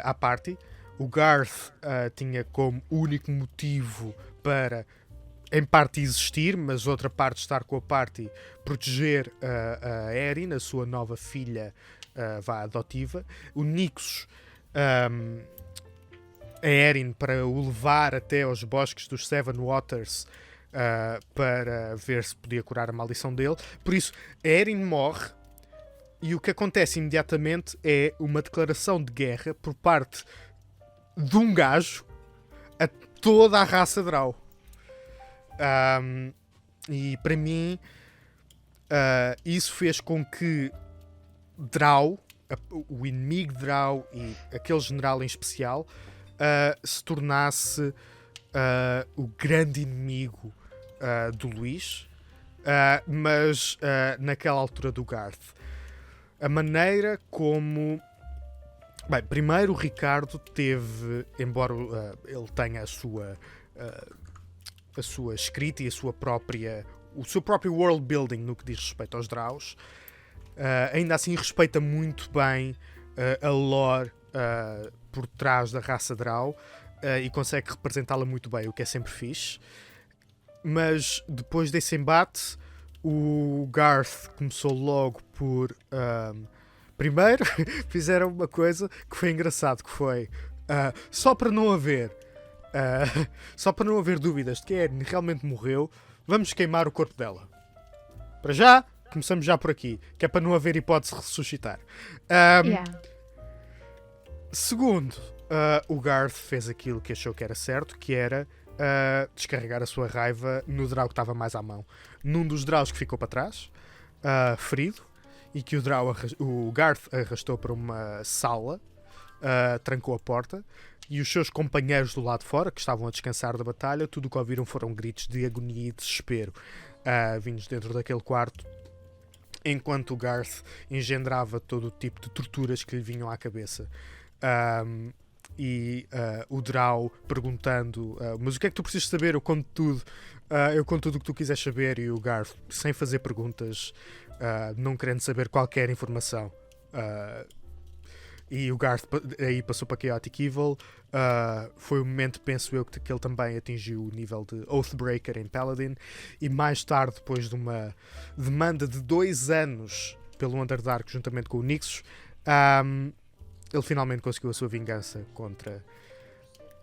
à party. O Garth tinha como único motivo para, em parte, existir, mas outra parte, estar com a party, proteger a Erin, a sua nova filha adotiva. O Nixos, a Erin, para o levar até aos bosques dos Seven Waters, para ver se podia curar a maldição dele. Por isso, a Erin morre e o que acontece imediatamente é uma declaração de guerra por parte de um gajo a toda a raça Drow. E para mim, isso fez com que Drow, o inimigo de Drow e aquele general em especial, se tornasse o grande inimigo do Luís, mas naquela altura do Garth. A maneira como... Bem, primeiro o Ricardo teve, embora ele tenha a sua escrita e o seu próprio world building no que diz respeito aos Drows, ainda assim respeita muito bem a lore por trás da raça Drow e consegue representá-la muito bem, o que é sempre fixe. Mas depois desse embate, o Garth começou logo por... primeiro, fizeram uma coisa que foi engraçado, que foi só para não haver dúvidas de que a Erin realmente morreu, vamos queimar o corpo dela. Para já, começamos já por aqui, que é para não haver hipótese de ressuscitar. Segundo, o Garth fez aquilo que achou que era certo, que era descarregar a sua raiva no Drow que estava mais à mão. Num dos Drows que ficou para trás, ferido, e que o Garth arrastou para uma sala, trancou a porta, e os seus companheiros do lado de fora, que estavam a descansar da batalha, tudo o que ouviram foram gritos de agonia e desespero vindos dentro daquele quarto, enquanto o Garth engendrava todo o tipo de torturas que lhe vinham à cabeça. e o Drow perguntando mas o que é que tu precisas saber? Eu conto tudo. Eu conto tudo o que tu quiseres saber, e o Garth, sem fazer perguntas, não querendo saber qualquer informação. E o Garth aí passou para Chaotic Evil. Foi o momento, penso eu, que ele também atingiu o nível de Oathbreaker em Paladin, e mais tarde, depois de uma demanda de 2 anos pelo Underdark juntamente com o Nixos, ele finalmente conseguiu a sua vingança contra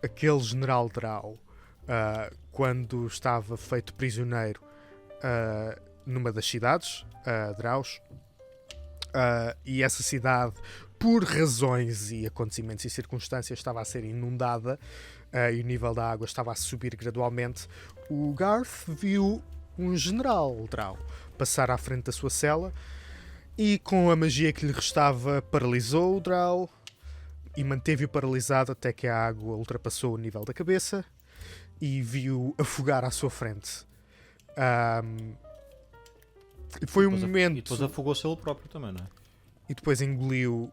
aquele general Drow quando estava feito prisioneiro numa das cidades Drows, e essa cidade, por razões e acontecimentos e circunstâncias, estava a ser inundada e o nível da água estava a subir gradualmente. O Garth viu um general Drow passar à frente da sua cela e, com a magia que lhe restava, paralisou o Drow e manteve-o paralisado até que a água ultrapassou o nível da cabeça e viu afogar à sua frente. Foi um momento... E depois afogou-se ele próprio também, não é? E depois engoliu,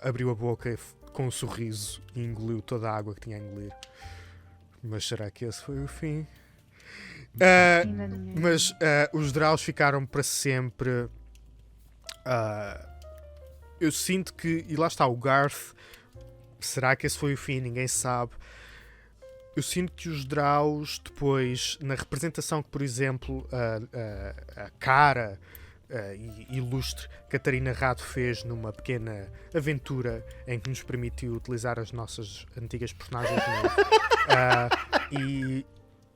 abriu a boca com um sorriso e engoliu toda a água que tinha a engolir. Mas será que esse foi o fim? Mas os Drows ficaram para sempre... eu sinto que... E lá está, o Garth... Será que esse foi o fim? Ninguém sabe. Eu sinto que os Drows, depois, na representação que, por exemplo, a cara e ilustre Catarina Rado fez numa pequena aventura em que nos permitiu utilizar as nossas antigas personagens de novo, e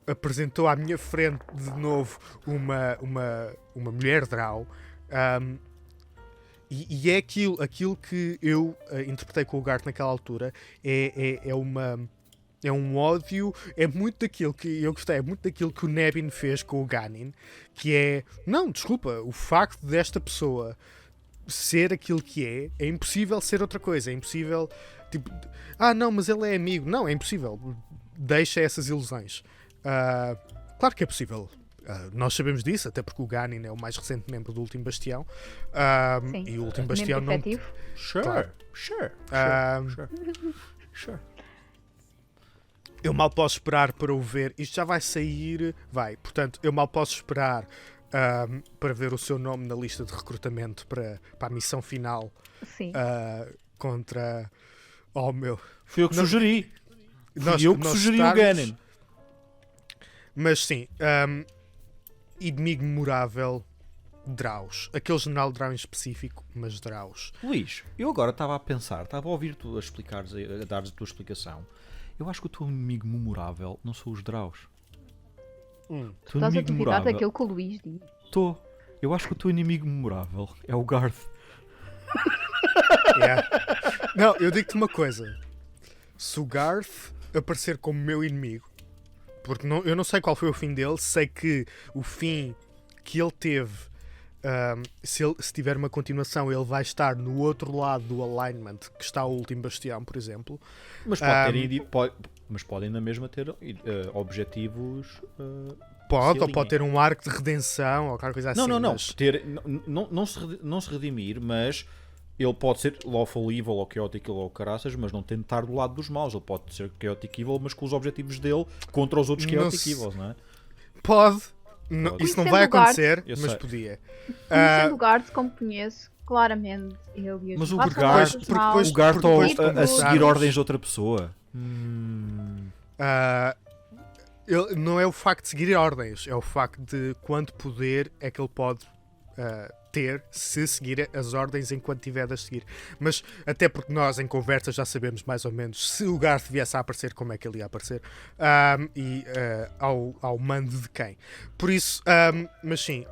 apresentou à minha frente de novo uma mulher Drow, e é aquilo que eu interpretei com o Garth naquela altura. É um ódio, é muito daquilo que eu gostei, é muito daquilo que o Nebin fez com o Ganin, que é, não, desculpa, o facto desta pessoa ser aquilo que é impossível ser outra coisa, é impossível, tipo, não, mas ele é amigo, não, é impossível, deixa essas ilusões. Claro que é possível. Nós sabemos disso, até porque o Ganin é o mais recente membro do Último Bastião, e o Último Bastião não... Sure. Eu mal posso esperar para o ver. Isto já vai sair. Portanto, eu mal posso esperar para ver o seu nome na lista de recrutamento para a missão final. Sim. Contra... Oh, meu... Fui eu que sugeri. Fui eu que sugeri o Ganon. Mas sim, inimigo memorável, Drows. Aquele general Drow em específico, mas Drows. Luís, eu agora estava a pensar, estava a ouvir tu a dares a tua explicação. Eu acho que o teu inimigo memorável não são os Drows. Tu estás a duvidar daquilo que o Luís diz. Estou. Eu acho que o teu inimigo memorável é o Garth. Yeah. Não, eu digo-te uma coisa. Se o Garth aparecer como meu inimigo, porque eu não sei qual foi o fim dele, sei que o fim que ele teve, se tiver uma continuação, ele vai estar no outro lado do alignment, que está o Último Bastião, por exemplo. Mas mas podem na mesma ter objetivos. Pode ter um arco de redenção ou qualquer coisa assim. Não. Mas... Não se redimir, mas ele pode ser Lawful Evil ou Chaotic Evil ou caraças, mas não tem de estar do lado dos maus. Ele pode ser Chaotic Evil, mas com os objetivos dele contra os outros Chaotic Evils, não é? Pode. Isso não vai acontecer, mas podia. Conhecendo o Garth como conheço, claramente ele mas o Garth a seguir ordens de outra pessoa. Não é o facto de seguir ordens, é o facto de quanto poder é que ele pode ter se seguir as ordens enquanto tiver de seguir. Mas até porque nós em conversa já sabemos mais ou menos se o Garth viesse a aparecer, como é que ele ia aparecer, e ao mando de quem. Por isso, mas sim,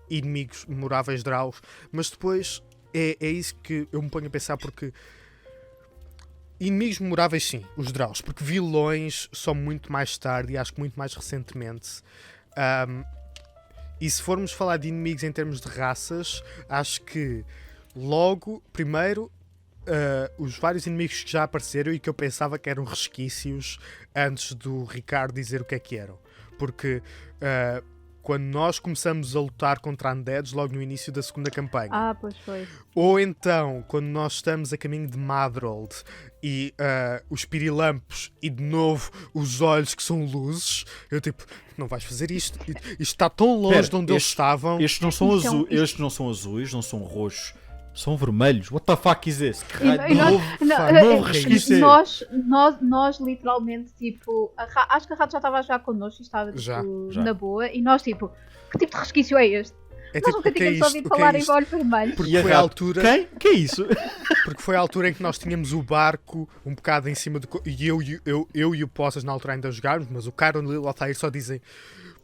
inimigos memoráveis Drows, mas depois é isso que eu me ponho a pensar, porque inimigos memoráveis sim, os Drows, porque vilões só muito mais tarde e acho que muito mais recentemente. E se formos falar de inimigos em termos de raças, acho que logo, primeiro, os vários inimigos que já apareceram e que eu pensava que eram resquícios antes do Ricardo dizer o que é que eram. Porque quando nós começamos a lutar contra Undeads logo no início da segunda campanha. Pois foi. Ou então, quando nós estamos a caminho de Madrold e os pirilampos e de novo os olhos que são luzes, eu tipo, não vais fazer isto. Isto está tão longe de onde eles estavam. Estes não são azuis, não são roxos. São vermelhos. What the fuck is this? Que novo resquício. Nós literalmente, tipo, acho que a Rato já estava a jogar connosco e estava tipo, já. na boa. E nós, tipo, que tipo de resquício é este? Nós nunca tínhamos ouvido falar em olho vermelho. Porque foi a altura. Quem? Que é isso? Porque foi a altura em que nós tínhamos o barco um bocado em cima do. E eu e o Poças na altura ainda jogámos, mas o Caron e o Altair só dizem.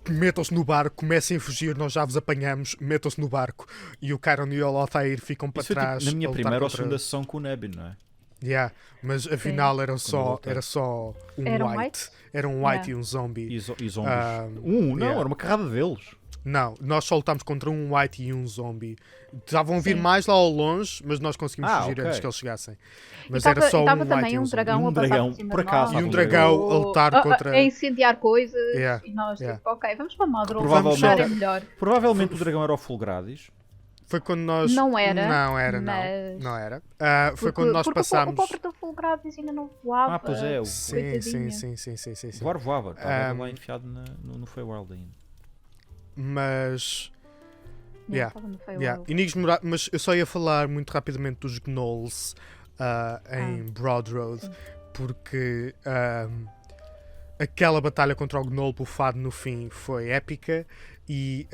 Metam-se no barco, comecem a fugir, nós já vos apanhamos, metam-se no barco. E o Caron e o Altair ficam para trás. Tipo, na minha primeira ou segunda sessão com o Nebin, não é? Yeah, mas afinal era só um white. Era um white e um zombie. E zombies. Não, era uma carrada deles. Não, nós só lutámos contra um white e um zombie. Estavam a vir mais lá ao longe, mas nós conseguimos fugir antes que eles chegassem. Mas era só um white também e um dragão zombie. a passar por acaso. E um dragão a lutar contra... A incendiar coisas. E nós, tipo, ok, vamos para Madrold. Provavelmente, provavelmente o dragão era o Fulgradis. Foi quando nós... Não era. Não era. Foi quando nós passámos... O pobre do Fulgradis ainda não voava. Pois é. Sim. Voava. Estava lá enfiado no Feywild ainda. Mas... Mas eu só ia falar muito rapidamente dos Gnolls em Broad Road, porque aquela batalha contra o Gnoll bufado no fim foi épica e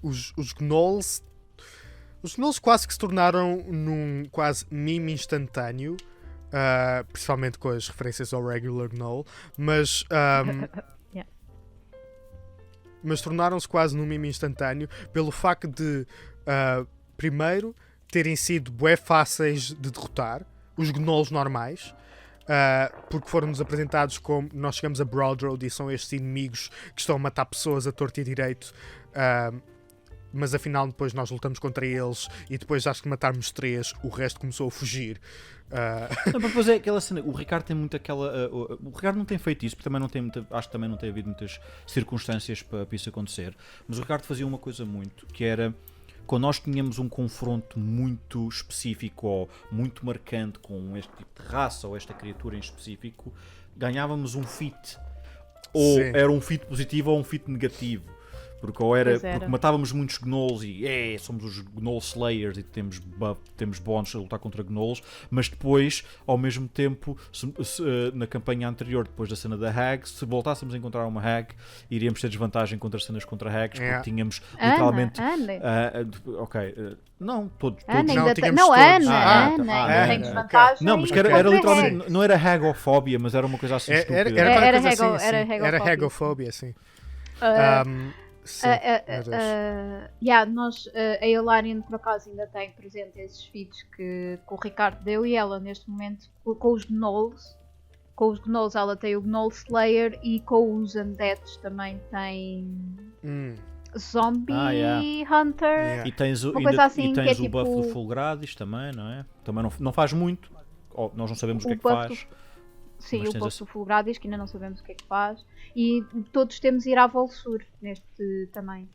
os Gnolls quase que se tornaram num quase meme instantâneo, principalmente com as referências ao regular Gnoll, mas tornaram-se quase num meme instantâneo pelo facto de, primeiro, terem sido bué fáceis de derrotar, os gnolls normais, porque foram-nos apresentados como nós chegamos a Broad Road e são estes inimigos que estão a matar pessoas a torto e direito, mas afinal depois nós lutamos contra eles e depois acho que matarmos 3, o resto começou a fugir. Pois é, aquela cena, o Ricardo tem muito aquela... o Ricardo não tem feito isso, porque também não tem acho que também não tem havido muitas circunstâncias para isso acontecer, mas o Ricardo fazia uma coisa muito, que era quando nós tínhamos um confronto muito específico ou muito marcante com este tipo de raça ou esta criatura em específico, ganhávamos um feat, ou era um feat positivo ou um feat negativo. Porque matávamos muitos gnolls e somos os Gnoll Slayers e temos bónus a lutar contra gnolls, mas depois, ao mesmo tempo, na campanha anterior, depois da cena da Hag, se voltássemos a encontrar uma Hag, iríamos ter desvantagem contra as cenas contra Hags, porque tínhamos literalmente... não, todos. Não, tínhamos Ana tem desvantagem. Não, mas era literalmente, não era Hagofobia, mas era uma coisa assim estúpida. Era Hagofobia, sim. Nós, a Eolarian por acaso ainda tem presente esses feats que o Ricardo deu e ela neste momento com os Gnolls ela tem o Gnoll Slayer e com os Undeads também tem Zombie Hunter e tens o tipo... buff do Fulgradis também, não é? Também não faz muito, nós não sabemos o que é que faz. Sim, o buff do Fulgradis, que ainda não sabemos o que é que faz. E todos temos ir à Volsur neste também.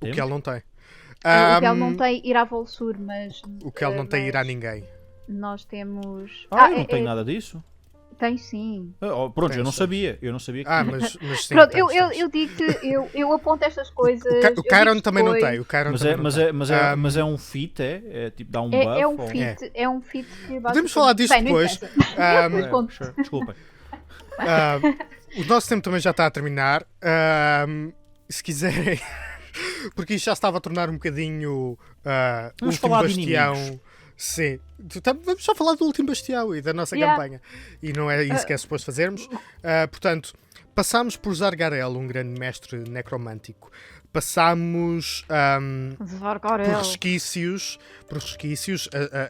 O que ele não tem. O que ele não tem ir à Volsur, mas... O que ele não tem ir a ninguém. Nós temos... não tem nada disso? Tem sim. Pronto, eu não sabia que mas sim. Pronto, eu digo-te, eu aponto estas coisas. O Chiron também não tem. Mas é um feat, é tipo dá um buff? É um feat que... Podemos falar disso depois. Desculpem. O nosso tempo também já está a terminar. Se quiserem... Porque isto já estava a tornar um bocadinho... Vamos Último falar Bastião. De inimigos. Sim, vamos só falar do Último Bastião e da nossa campanha. E não é isso que é suposto fazermos. Portanto, passámos por Zargarel, um grande mestre necromântico. Passámos por resquícios,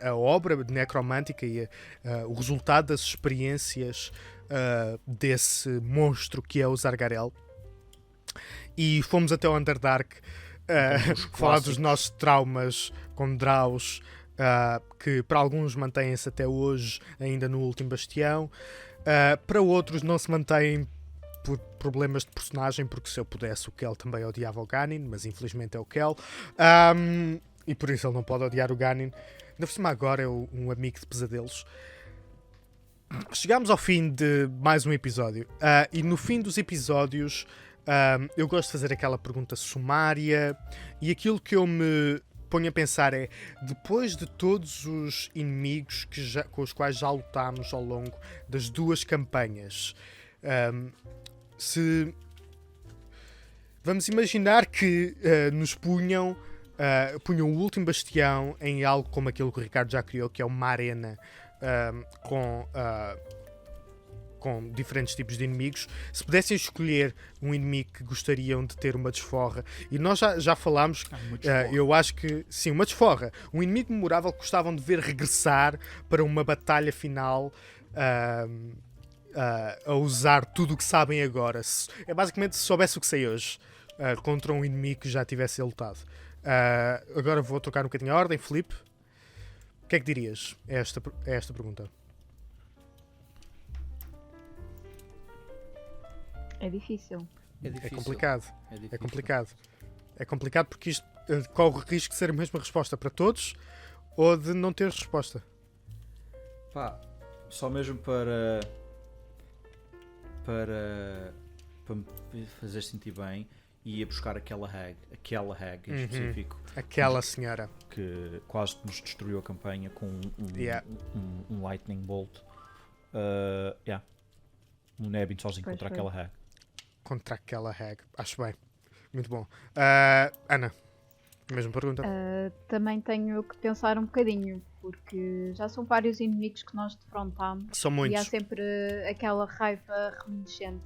a obra necromântica e o resultado das experiências desse monstro que é o Zargarel. E fomos até o Underdark falar dos nossos traumas com Draus, que para alguns mantêm-se até hoje ainda no Último Bastião, para outros não se mantêm por problemas de personagem, porque se eu pudesse o Kel também odiava o Ganin, mas infelizmente é o Kel. E por isso ele não pode odiar o Ganin. Ainda por cima agora é um amigo de pesadelos. Chegámos ao fim de mais um episódio. E no fim dos episódios eu gosto de fazer aquela pergunta sumária. E aquilo que eu me ponho a pensar é, depois de todos os inimigos com os quais já lutámos ao longo das 2 campanhas, se vamos imaginar que nos punham o último bastião em algo como aquilo que o Ricardo já criou, que é uma arena com diferentes tipos de inimigos. Se pudessem escolher um inimigo que gostariam de ter uma desforra, e nós já falámos, eu acho que sim, uma desforra, um inimigo memorável que gostavam de ver regressar para uma batalha final a usar tudo o que sabem agora. É basicamente se soubesse o que sei hoje contra um inimigo que já tivesse lutado. Agora vou trocar um bocadinho a ordem. Filipe, o que é que dirias a esta pergunta? É difícil. É complicado. É complicado porque isto corre o risco de ser a mesma resposta para todos ou de não ter resposta. Pá, só mesmo para me fazer sentir bem, ia buscar aquela hag em específico. Aquela senhora que quase nos destruiu a campanha com um lightning bolt. Um Nebin sozinho contra aquela hag. Contra aquela hag, acho bem. Muito bom. Ana, mesma pergunta. Também tenho que pensar um bocadinho, porque já são vários inimigos que nós defrontamos. São muitos. E há sempre aquela raiva reminiscente.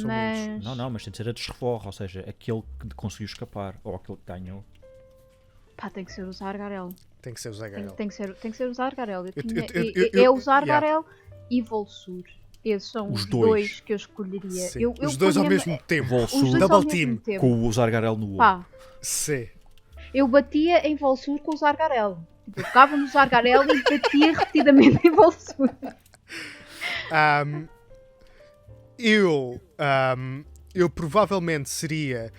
Mas... Não, mas tem de ser a desreforra, ou seja, aquele que conseguiu escapar, ou aquele que ganhou. Pá, tem que ser o Zargarel. Tem que ser o Zargarel. Tem que ser o Zargarel. É o Zargarel e Volsur. Esses são os dois que eu escolheria. Os dois ao mesmo tempo. Volsur, double team. Com o Zargarel no olho. Pá. Sim. Eu batia em Volsur com o Zargarel. Eu tocava no Zargarel e batia repetidamente em Volsur. Eu provavelmente seria...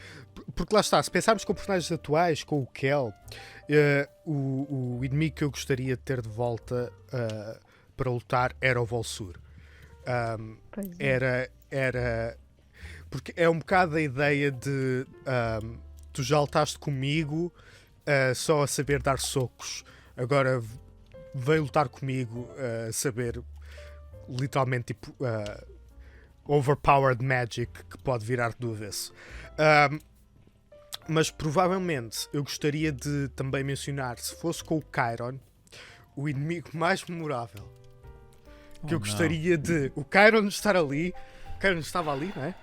Porque lá está, se pensarmos com personagens atuais, com o Kel, o inimigo que eu gostaria de ter de volta para lutar era o Volsur. Era porque é um bocado a ideia de tu já lutaste comigo só a saber dar socos, agora veio lutar comigo a saber literalmente tipo overpowered magic que pode virar do avesso. Mas provavelmente eu gostaria de também mencionar, se fosse com o Chiron, o inimigo mais memorável que eu gostaria de... O Chiron estar ali, o Chiron estava ali, não é?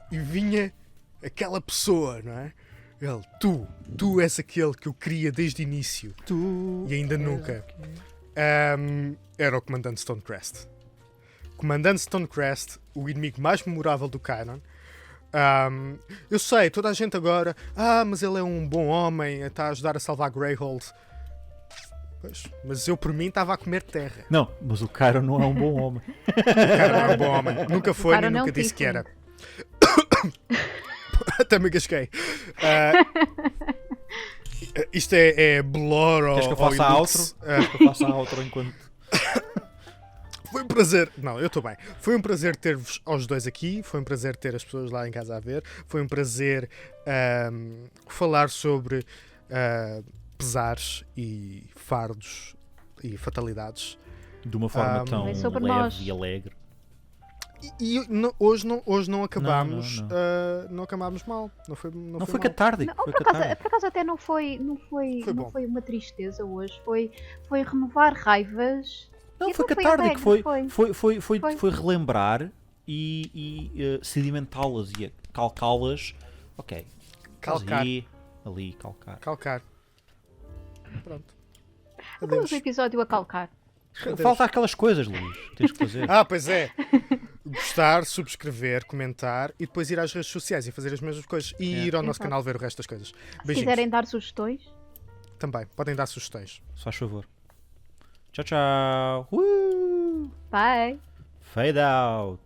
E vinha aquela pessoa, não é? Ele, tu és aquele que eu queria desde o início. E ainda nunca. Era o Comandante Stonecrest. Comandante Stonecrest, o inimigo mais memorável do Chiron. Eu sei, toda a gente agora... mas ele é um bom homem, está a ajudar a salvar Greyhold. Mas eu por mim estava a comer terra. Não, mas o Chiron não é um bom homem. O Chiron não é um bom homem. Nunca foi nem nunca disse que era. Até me gasguei. Isto é Blur ou... Queres que eu faça a outro? Queres que eu faça a outro enquanto... Foi um prazer. Não, eu estou bem. Foi um prazer ter-vos aos dois aqui. Foi um prazer ter as pessoas lá em casa a ver. Foi um prazer falar sobre pesares e fardos e fatalidades. De uma forma tão leve e alegre. E hoje não acabámos. Não acabámos mal. Não foi catártico. Por acaso até não foi uma tristeza hoje. Foi renovar raivas. Não, foi catártico. Foi relembrar e sedimentá-las e calcá-las. Ok. Calcar. Ali, calcar. Calcar. Pronto. Acabamos o episódio a calcar. Falta aquelas coisas, Luís. Tens que fazer. Pois é. Gostar, subscrever, comentar e depois ir às redes sociais e fazer as mesmas coisas. E ir ao nosso canal ver o resto das coisas. Se quiserem dar sugestões. Também. Podem dar sugestões. Se faz favor. Tchau, tchau. Bye. Fade out.